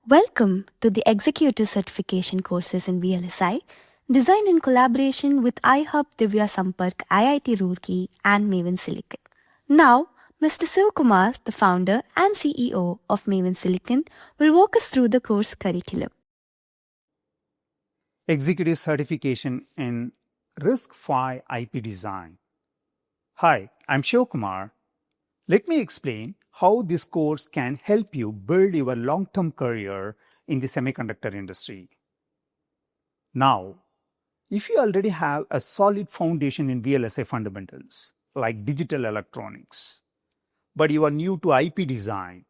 Welcome to the Executive Certification courses in VLSI, designed in collaboration with iHUB Divya Sampark, IIT Roorkee and Maven Silicon. Now, Mr. Sivakumar, the founder and CEO of Maven Silicon, will walk us through the course curriculum. Executive Certification in RISC-V IP Design. Hi, I'm Sivakumar. Let me explain how this course can help you build your long-term career in the semiconductor industry. Now, if you already have a solid foundation in VLSI fundamentals, like digital electronics, but you are new to IP design,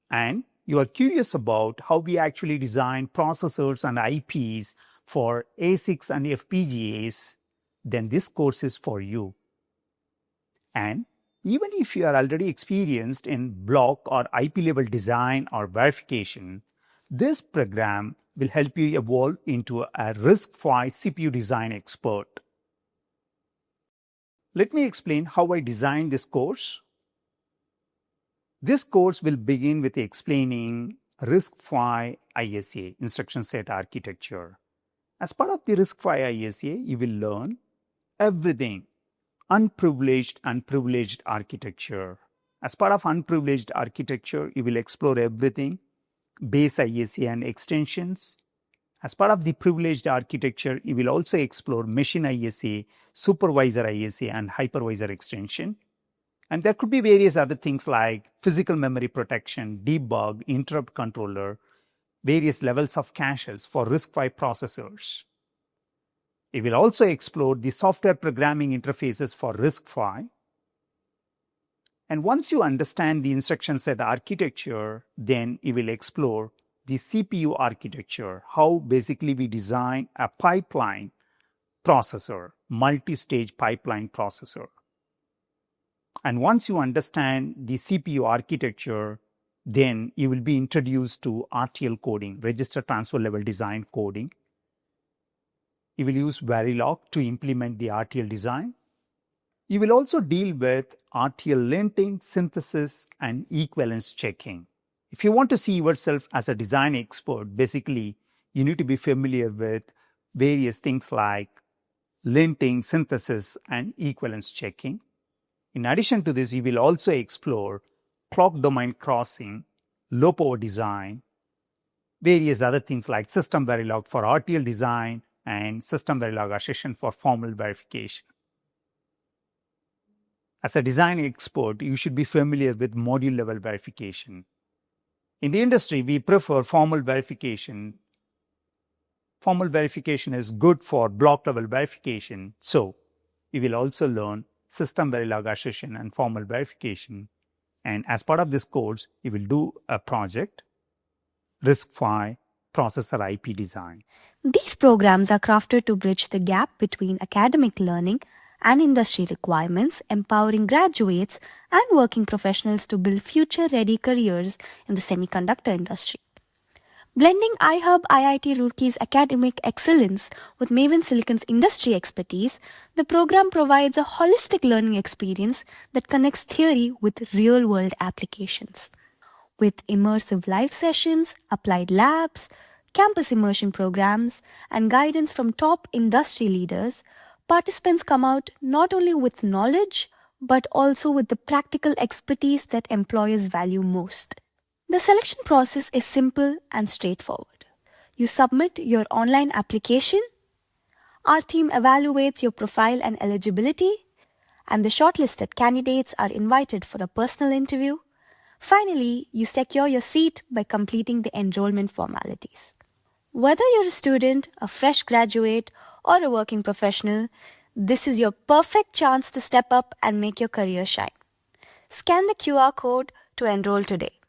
and you are curious about how we actually design processors and IPs for ASICs and FPGAs, then this course is for you. And even if you are already experienced in block or IP level design or verification, this program will help you evolve into a RISC-V CPU design expert. Let me explain how I designed this course. This course will begin with explaining RISC-V ISA, instruction set architecture. As part of the RISC-V ISA, you will learn everything unprivileged and privileged architecture. As part of unprivileged architecture, you will explore everything, base ISA and extensions. As part of the privileged architecture, you will also explore machine ISA, supervisor ISA, and hypervisor extension. And there could be various other things like physical memory protection, debug, interrupt controller, various levels of caches for RISC-V processors. It will also explore the software programming interfaces for RISC-V. And once you understand the instruction set architecture, then you will explore the CPU architecture, how basically we design a pipeline processor, multi-stage pipeline processor. And once you understand the CPU architecture, then you will be introduced to RTL coding, register transfer level design coding. You will use Verilog to implement the RTL design. You will also deal with RTL linting, synthesis, and equivalence checking. If you want to see yourself as a design expert, basically, you need to be familiar with various things like linting, synthesis, and equivalence checking. In addition to this, you will also explore clock domain crossing, low power design, various other things like system Verilog for RTL design, and system Verilog assertion for formal verification. As a design expert, you should be familiar with module level verification. In the industry, we prefer formal verification. Formal verification is good for block level verification. So, you will also learn system Verilog assertion and formal verification. And as part of this course, you will do a project, RISC-V processor IP design. These programs are crafted to bridge the gap between academic learning and industry requirements, empowering graduates and working professionals to build future-ready careers in the semiconductor industry. Blending iHUB IIT Roorkee's academic excellence with Maven Silicon's industry expertise, the program provides a holistic learning experience that connects theory with real-world applications. With immersive live sessions, applied labs, campus immersion programs, and guidance from top industry leaders, participants come out not only with knowledge, but also with the practical expertise that employers value most. The selection process is simple and straightforward. You submit your online application, our team evaluates your profile and eligibility, and the shortlisted candidates are invited for a personal interview. Finally, you secure your seat by completing the enrollment formalities. Whether you're a student, a fresh graduate, or a working professional, this is your perfect chance to step up and make your career shine. Scan the QR code to enroll today.